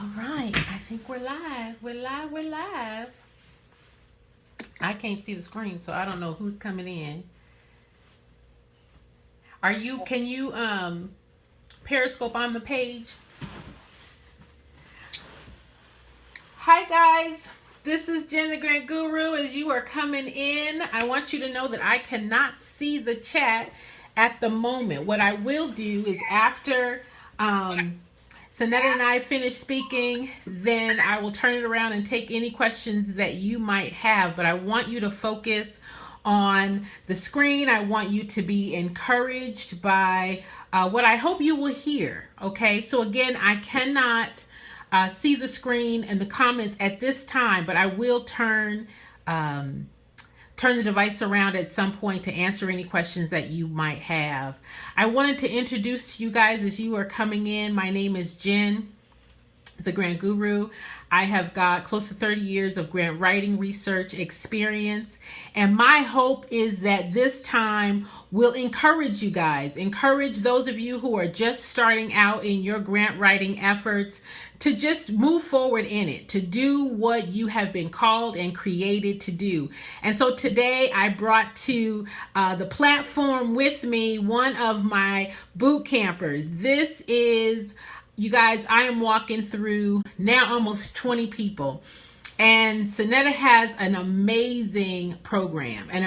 All right, I think we're live. We're live. I can't see the screen, so I don't know who's coming in. Can you Periscope on the page? Hi guys. This is Jenn the Grant Guru. As you are coming in, I want you to know that I cannot see the chat at the moment. What I will do is after Sonetta and I finish speaking, then I will turn it around and take any questions that you might have. But I want you to focus on the screen. I want you to be encouraged by what I hope you will hear. Okay, so again, I cannot see the screen and the comments at this time, but I will turn the device around at some point to answer any questions that you might have. I wanted to introduce to you guys as you are coming in. My name is Jenn, the Grant Guru. I have got close to 30 years of grant writing research experience. And my hope is that this time will encourage you guys, encourage those of you who are just starting out in your grant writing efforts to just move forward in it, to do what you have been called and created to do. And so today I brought to the platform with me one of my boot campers. This is, you guys, I am walking through now almost 20 people. And Sonetta has an amazing program. And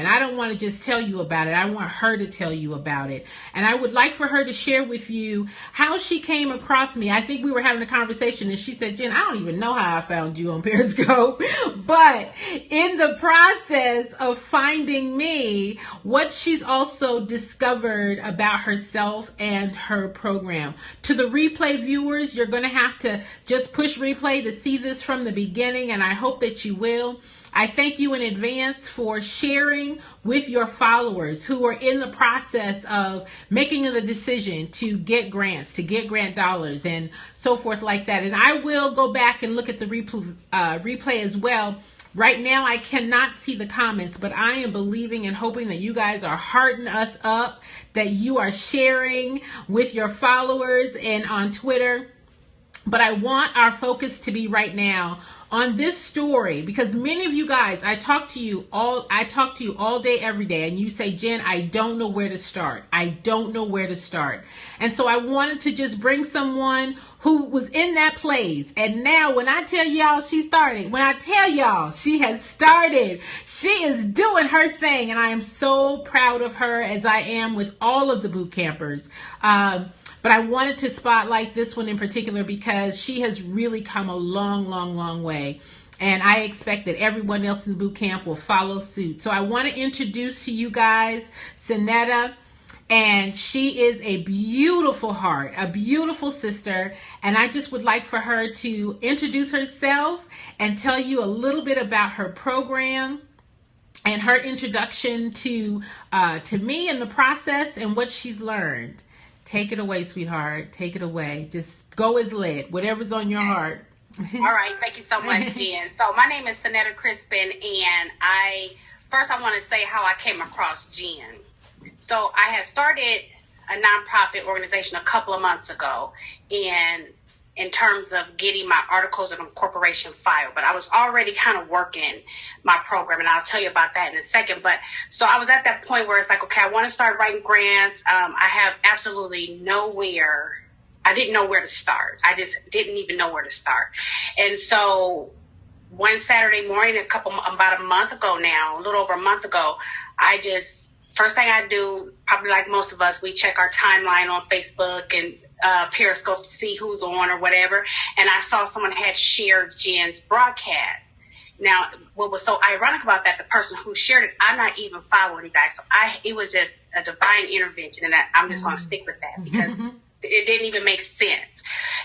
I don't want to just tell you about it. I want her to tell you about it. And I would like for her to share with you how she came across me. I think we were having a conversation and she said, Jenn, I don't even know how I found you on Periscope. But in the process of finding me, what she's also discovered about herself and her program. To the replay viewers, you're going to have to just push replay to see this from the beginning, and I hope that you will. I thank you in advance for sharing with your followers who are in the process of making the decision to get grants, to get grant dollars, and so forth like that. And I will go back and look at the replay as well. Right now, I cannot see the comments, but I am believing and hoping that you guys are hearting us up, that you are sharing with your followers and on Twitter. But I want our focus to be right now on this story, because many of you guys, I talk to you all day, every day, and you say, Jenn, I don't know where to start. I don't know where to start. And so I wanted to just bring someone who was in that place. And now when I tell y'all she started, when I tell y'all she has started, she is doing her thing. And I am so proud of her, as I am with all of the boot campers. But I wanted to spotlight this one in particular because she has really come a long way. And I expect that everyone else in the boot camp will follow suit. So I want to introduce to you guys Sonetta. And she is a beautiful heart, a beautiful sister. And I just would like for her to introduce herself and tell you a little bit about her program and her introduction to me and the process and what she's learned. Take it away, sweetheart. Take it away. Just go as led. Whatever's on your heart. All right. Thank you so much, Jenn. So my name is Sen Crispin, and I want to say how I came across Jenn. So I had started a nonprofit organization a couple of months ago, and in terms of getting my articles of incorporation filed, but I was already kind of working my program, and I'll tell you about that in a second. But so I was at that point where it's like, okay, I want to start writing grants. I have absolutely I didn't know where to start. I just didn't even know where to start. And so one Saturday morning, about a month ago now, a little over a month ago, first thing I do, probably like most of us, we check our timeline on Facebook and Periscope to see who's on or whatever. And I saw someone had shared Jenn's broadcast. Now, what was so ironic about that, the person who shared it, I'm not even following you guys. So it was just a divine intervention. And I'm just going to stick with that because it didn't even make sense.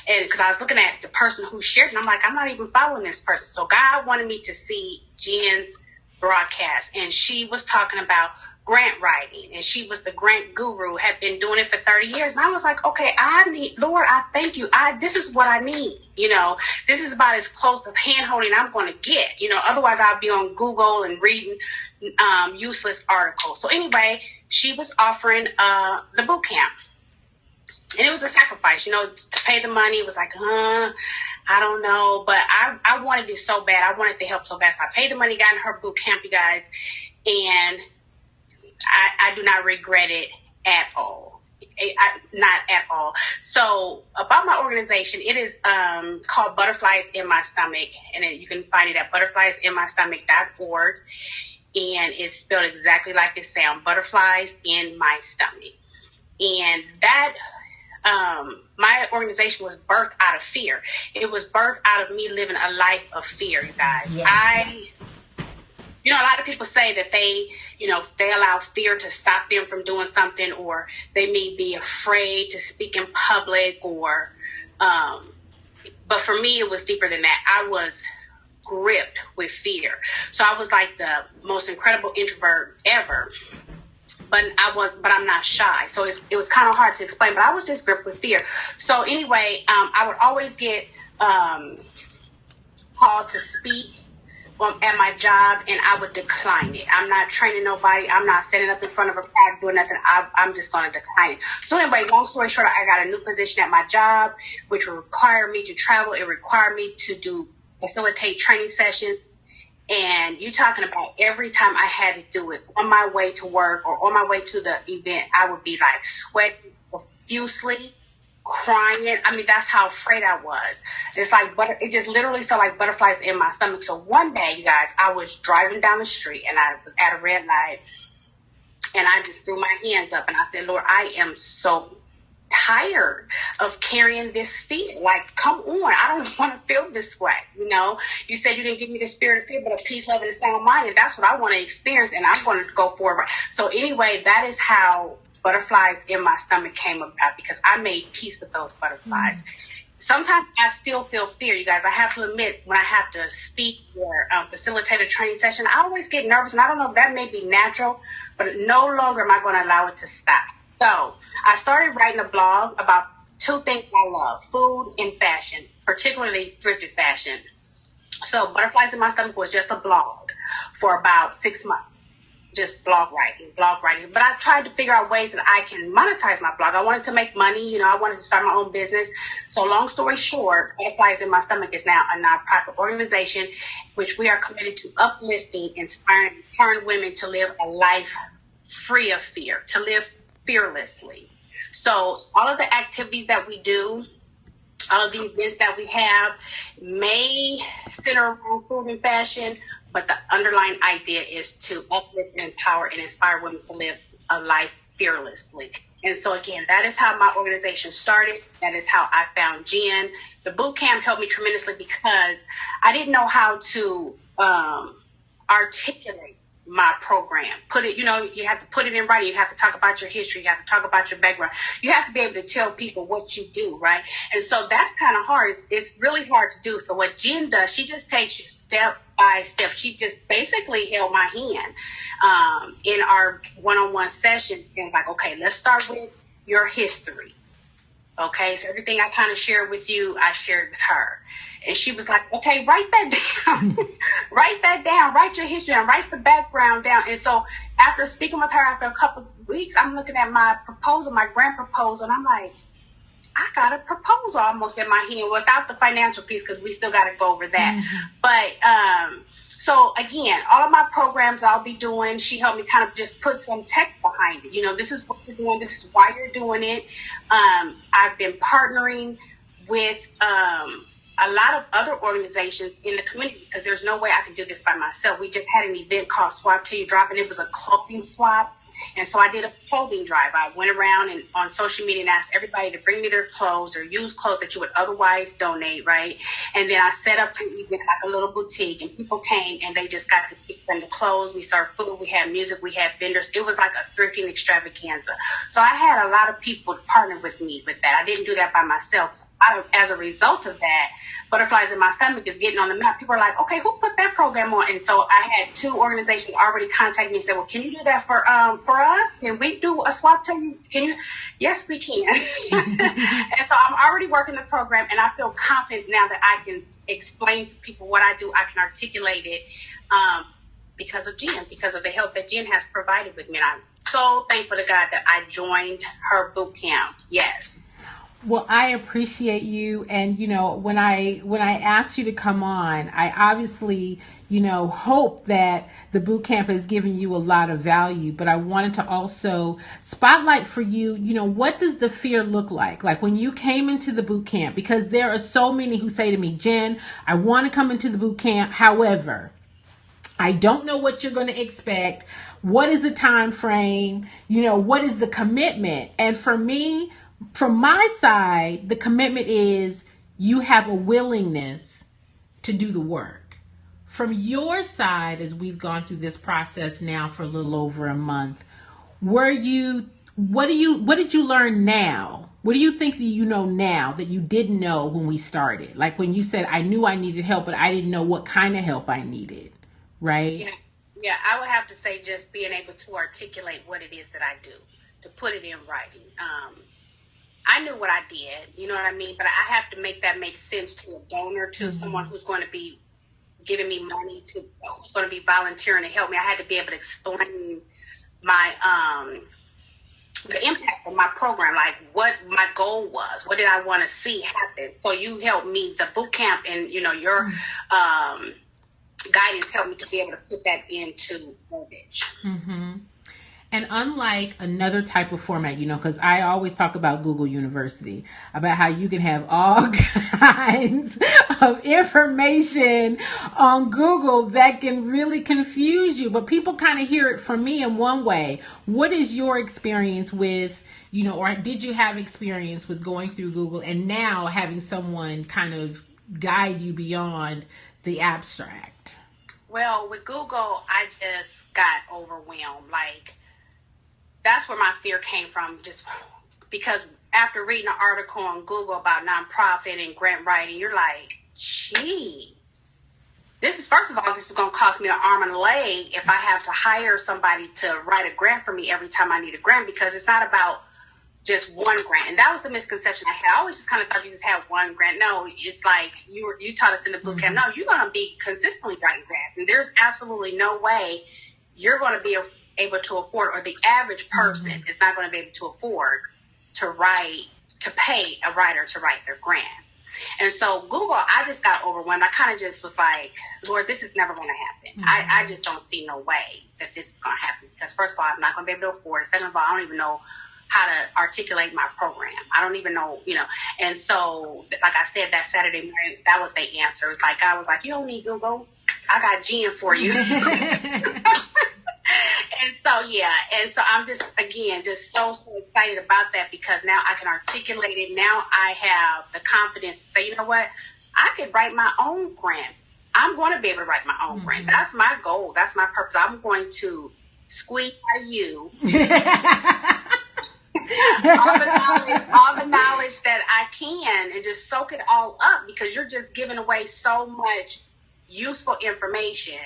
And because I was looking at the person who shared it, and I'm like, I'm not even following this person. So God wanted me to see Jenn's broadcast. And she was talking about grant writing, and she was the grant guru, had been doing it for 30 years. And I was like, okay, Lord, I thank you. This is what I need. This is about as close of hand holding I'm going to get, otherwise I'll be on Google and reading useless articles. So anyway, she was offering the boot camp. And it was a sacrifice, to pay the money. It was like, I don't know. But I wanted it so bad. I wanted the help so bad. So I paid the money, got in her boot camp, you guys. And I do not regret it at all. Not at all. So about my organization, it is called Butterflies in My Stomach. And you can find it at butterfliesinmystomach.org. And it's spelled exactly like it sounds, Butterflies in My Stomach. And that... my organization was birthed out of fear. It was birthed out of me living a life of fear, you guys. Yeah. A lot of people say that they allow fear to stop them from doing something, or they may be afraid to speak in public, but for me, it was deeper than that. I was gripped with fear. So I was like the most incredible introvert ever. But I'm not shy. So it was kind of hard to explain, but I was just gripped with fear. So anyway, I would always get called to speak at my job, and I would decline it. I'm not training nobody. I'm not standing up in front of a crowd doing nothing. I'm just going to decline it. So anyway, long story short, I got a new position at my job, which would require me to travel. It required me to facilitate training sessions. And you're talking about every time I had to do it on my way to work or on my way to the event, I would be like sweating profusely, crying. I mean, that's how afraid I was. It's like, it just literally felt like butterflies in my stomach. So one day, you guys, I was driving down the street and I was at a red light, and I just threw my hands up and I said, Lord, I am so tired of carrying this fear. Like, come on, I don't want to feel this way. You said you didn't give me the spirit of fear, but a peace, love, and a sound mind, and that's what I want to experience, and I'm going to go forward. So anyway, that is how Butterflies in My Stomach came about, because I made peace with those butterflies. Mm-hmm. Sometimes I still feel fear, you guys. I have to admit, when I have to speak or facilitate a training session, I always get nervous, and I don't know if that may be natural, but no longer am I going to allow it to stop. So I started writing a blog about two things I love: food and fashion, particularly thrifted fashion. So Butterflies in My Stomach was just a blog for about 6 months, just blog writing. But I tried to figure out ways that I can monetize my blog. I wanted to make money. I wanted to start my own business. So long story short, Butterflies in My Stomach is now a nonprofit organization, which we are committed to uplifting, inspiring, empowering women to live a life free of fear, to live fearlessly. So all of the activities that we do, all of the events that we have may center around food and fashion, but the underlying idea is to uplift and empower and inspire women to live a life fearlessly. And so again, that is how my organization started. That is how I found Jenn. The boot camp helped me tremendously because I didn't know how to articulate my program. You have to put it in writing. You have to talk about your history. You have to talk about your background. You have to be able to tell people what you do, right? And so that's kind of hard. It's really hard to do. So what Jenn does, she just takes you step by step. She just basically held my hand in our one-on-one session and like, okay, let's start with your history. Okay, so everything I kind of shared with you, I shared with her. And she was like, okay, write that down. Write your history and write the background down. And so after speaking with her after a couple of weeks, I'm looking at my proposal, my grant proposal, and I'm like, I got a proposal almost in my hand without the financial piece, because we still got to go over that. Mm-hmm. But so again, all of my programs I'll be doing, she helped me kind of just put some text behind it. This is what you're doing. This is why you're doing it. I've been partnering with a lot of other organizations in the community, because there's no way I can do this by myself. We just had an event called Swap Till You Drop, and it was a clothing swap. And so I did a clothing drive. I went around and on social media and asked everybody to bring me their clothes or used clothes that you would otherwise donate, right? And then I set up an event, like a little boutique, and people came and they just got to pick them the clothes. We served food, we had music, we had vendors. It was like a thrifting extravaganza. So I had a lot of people partner with me with that. I didn't do that by myself. So as a result of that, Butterflies in My Stomach is getting on the map. People are like, okay, who put that program on? And so I had 2 organizations already contact me and say, well, can you do that for us? Can we do a swap till you? Can you? Yes, we can. And so I'm already working the program, and I feel confident now that I can explain to people what I do. I can articulate it because of Jenn, because of the help that Jenn has provided with me. And I'm so thankful to God that I joined her boot camp. Yes. Well, I appreciate you, and when I asked you to come on, I obviously hope that the boot camp has given you a lot of value, but I wanted to also spotlight for you, what does the fear look like when you came into the boot camp? Because there are so many who say to me, Jen, I want to come into the boot camp, however, I don't know what you're going to expect. What is the time frame? What is the commitment? And for me, from my side, the commitment is you have a willingness to do the work. From your side, as we've gone through this process now for a little over a month, what did you learn now? What do you think that you know now that you didn't know when we started? Like when you said, I knew I needed help, but I didn't know what kind of help I needed, right? Yeah, I would have to say just being able to articulate what it is that I do, to put it in writing. I knew what I did, you know what I mean? But I have to make that make sense to a donor, to someone who's going to be giving me money, who's going to be volunteering to help me. I had to be able to explain my the impact of my program, like what my goal was, what did I want to see happen. So you helped me, the boot camp, and your guidance helped me to be able to put that into verbiage. Mm-hmm. And unlike another type of format, because I always talk about Google University, about how you can have all kinds of information on Google that can really confuse you. But people kind of hear it from me in one way. What is your experience with, or did you have experience with going through Google and now having someone kind of guide you beyond the abstract? Well, with Google, I just got overwhelmed. That's where my fear came from, just because after reading an article on Google about nonprofit and grant writing, you're like, gee, this is going to cost me an arm and a leg if I have to hire somebody to write a grant for me every time I need a grant, because it's not about just one grant. And that was the misconception I had. I always just kind of thought you just have one grant. No, it's like you taught us in the boot camp. No, you're going to be consistently writing grants. And there's absolutely no way you're going to be able to afford, or the average person is not going to be able to afford to pay a writer to write their grant. And so Google, I just got overwhelmed. I kind of just was like, Lord, this is never going to happen. I just don't see no way that this is going to happen, because first of all, I'm not going to be able to afford it. Second of all, I don't even know how to articulate my program. I don't even know, And so, like I said, that Saturday morning, that was the answer. It was like, God was like, you don't need Google. I got Jenn for you. And so I'm just, again, just so excited about that, because now I can articulate it. Now I have the confidence to say, you know what, I could write my own grant. I'm going to be able to write my own grant. That's my goal. That's my purpose. I'm going to squeeze out of you all the knowledge that I can, and just soak it all up, because you're just giving away so much useful information.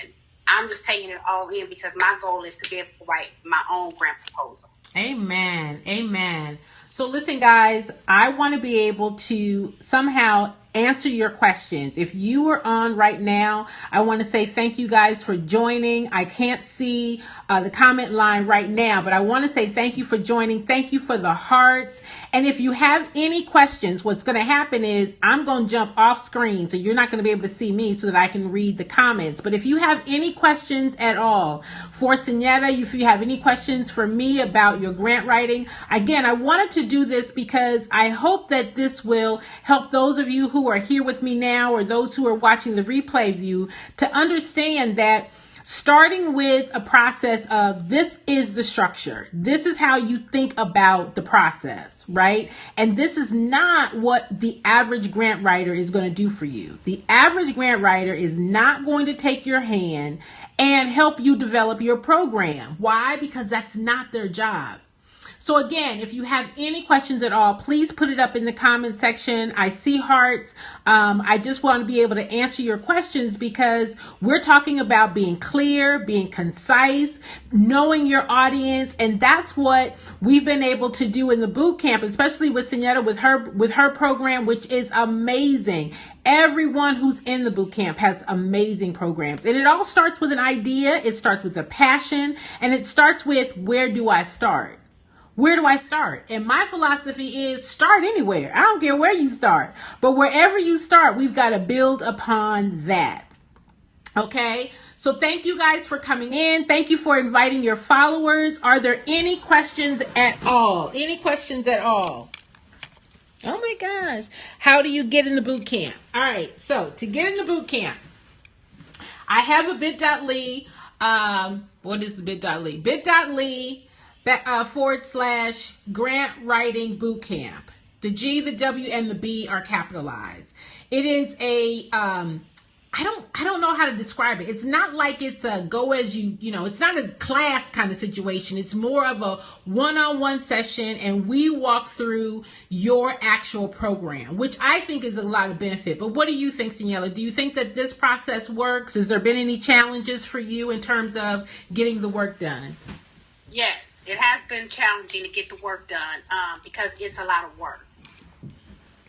I'm just taking it all in, because my goal is to be able to write my own grant proposal. Amen. Amen. So listen, guys, I want to be able to somehow answer your questions. If you are on right now, I want to say thank you guys for joining. I can't see the comment line right now, but I want to say thank you for joining. Thank you for the hearts. And if you have any questions, what's going to happen is I'm going to jump off screen, so you're not going to be able to see me, so that I can read the comments. But if you have any questions at all for Senetta, if you have any questions for me about your grant writing, again, I wanted to do this because I hope that this will help those of you who are here with me now, or those who are watching the replay view, to understand that starting with a process of, this is the structure. This is how you think about the process, right? And this is not what the average grant writer is going to do for you. The average grant writer is not going to take your hand and help you develop your program. Why? Because that's not their job. So again, if you have any questions at all, please put it up in the comment section. I see hearts. I just want to be able to answer your questions, because we're talking about being clear, being concise, knowing your audience. And that's what we've been able to do in the boot camp, especially with Senetta, with her program, which is amazing. Everyone who's in the boot camp has amazing programs. And it all starts with an idea. It starts with a passion, and it starts with, where do I start? Where do I start? And my philosophy is start anywhere. I don't care where you start. But wherever you start, we've got to build upon that. Okay? So thank you guys for coming in. Thank you for inviting your followers. Are there any questions at all? Any questions at all? Oh my gosh. How do you get in the boot camp? All right. So to get in the boot camp, I have a bit.ly. What is the bit.ly? Bit.ly / grant writing boot camp. The G, the W, and the B are capitalized. It is a, I don't know how to describe it. It's not like it's a go as you know, it's not a class kind of situation. It's more of a one-on-one session, and we walk through your actual program, which I think is a lot of benefit. But what do you think, Seniela? Do you think that this process works? Has there been any challenges for you in terms of getting the work done? Yes, it has been challenging to get the work done because it's a lot of work.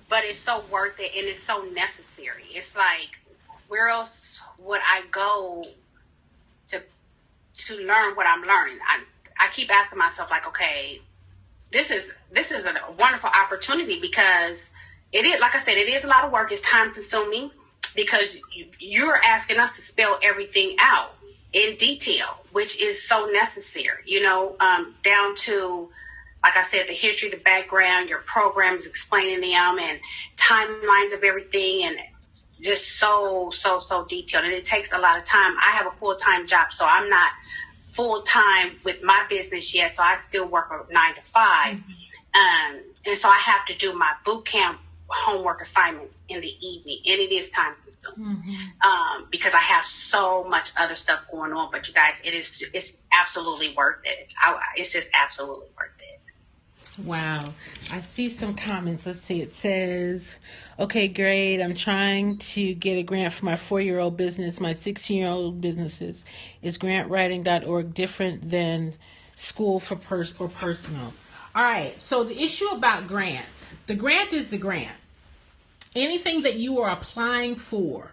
But it's so worth it, and it's so necessary. It's like, where else would I go to learn what I'm learning? I keep asking myself, like, okay, this is a wonderful opportunity, because it is, like I said, it is a lot of work. It's time consuming because you're asking us to spell everything out in detail, which is so necessary, you know, down to, like I said, the history, the background, your program is explaining them, and timelines of everything, and just so detailed. And it takes a lot of time. I have a full-time job, so I'm not full-time with my business yet, so I still work a 9 to 5. Mm-hmm. And so I have to do my boot camp homework assignments in the evening, and it is time consuming. Mm-hmm. Because I have so much other stuff going on. But you guys, it's absolutely worth it. It's just absolutely worth it. Wow. I see some comments. Let's see. It says, okay, great. I'm trying to get a grant for my 4-year-old business. My 16-year-old businesses. Is grantwriting.org different than school for or personal? All right. So the issue about grants, the grant is the grant. Anything that you are applying for,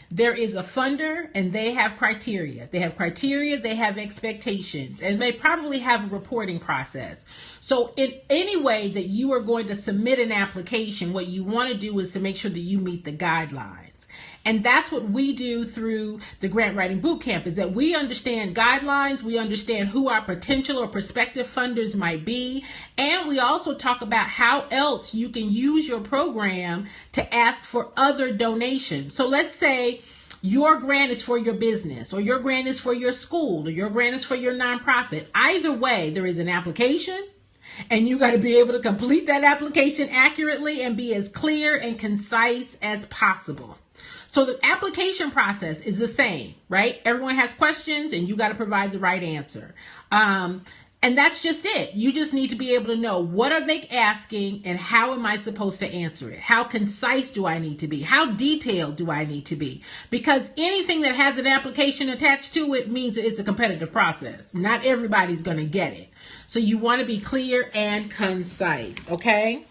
there is a funder, and they have criteria. They have expectations, and they probably have a reporting process. So in any way that you are going to submit an application, what you want to do is to make sure that you meet the guidelines. And that's what we do through the Grant Writing Bootcamp, is that we understand guidelines, we understand who our potential or prospective funders might be, and we also talk about how else you can use your program to ask for other donations. So let's say your grant is for your business, or your grant is for your school, or your grant is for your nonprofit. Either way, there is an application, and you got to be able to complete that application accurately and be as clear and concise as possible. So the application process is the same, right? Everyone has questions, and you got to provide the right answer. And that's just it. You just need to be able to know, what are they asking and how am I supposed to answer it? How concise do I need to be? How detailed do I need to be? Because anything that has an application attached to it means it's a competitive process. Not everybody's going to get it. So you want to be clear and concise, okay?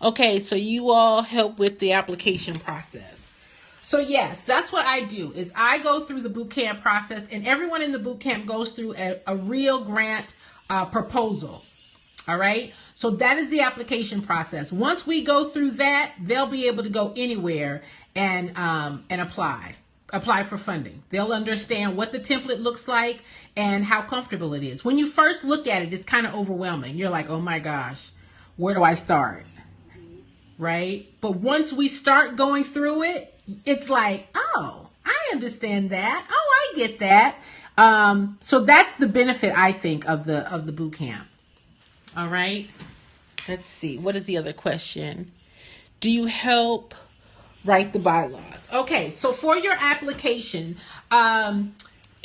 Okay, so you all help with the application process. So yes, that's what I do, is I go through the boot camp process, and everyone in the boot camp goes through a real grant proposal. All right. So that is the application process. Once we go through that, they'll be able to go anywhere and apply for funding. They'll understand what the template looks like and how comfortable it is. When you first look at it, it's kind of overwhelming. You're like, oh my gosh, where do I start? Right? But once we start going through it, it's like, oh, I understand that. Oh, I get that. So that's the benefit, I think, of the boot camp. All right. Let's see. What is the other question? Do you help write the bylaws? Okay. So for your application, in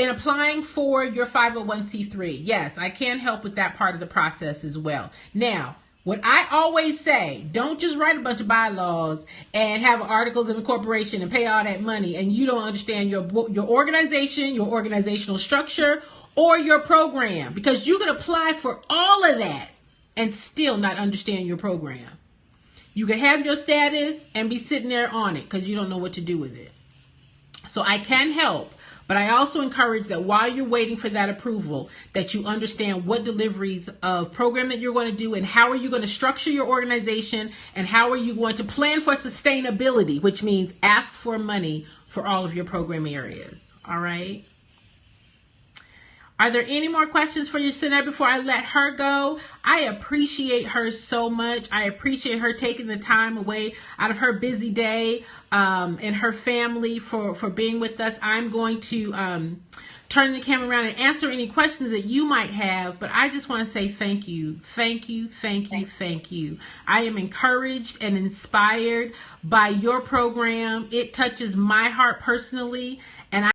applying for your 501c3, yes, I can help with that part of the process as well. Now, what I always say, don't just write a bunch of bylaws and have articles of incorporation and pay all that money, and you don't understand your organization, your organizational structure, or your program, because you can apply for all of that and still not understand your program. You can have your status and be sitting there on it because you don't know what to do with it. So I can help, But I also encourage that while you're waiting for that approval, that you understand what deliveries of program that you're going to do and how are you going to structure your organization and how are you going to plan for sustainability, which means ask for money for all of your program areas. All right. Are there any more questions for you, Senette, before I let her go? I appreciate her so much. I appreciate her taking the time away out of her busy day and her family for being with us. I'm going to turn the camera around and answer any questions that you might have, but I just want to say thank you. Thank you, thank you, thank you. I am encouraged and inspired by your program. It touches my heart personally, and